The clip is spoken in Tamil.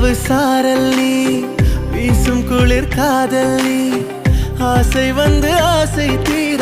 இரவு சாரல் நீ வீசும் குளிர் காதல் நீ ஆசை வந்து ஆசை தீர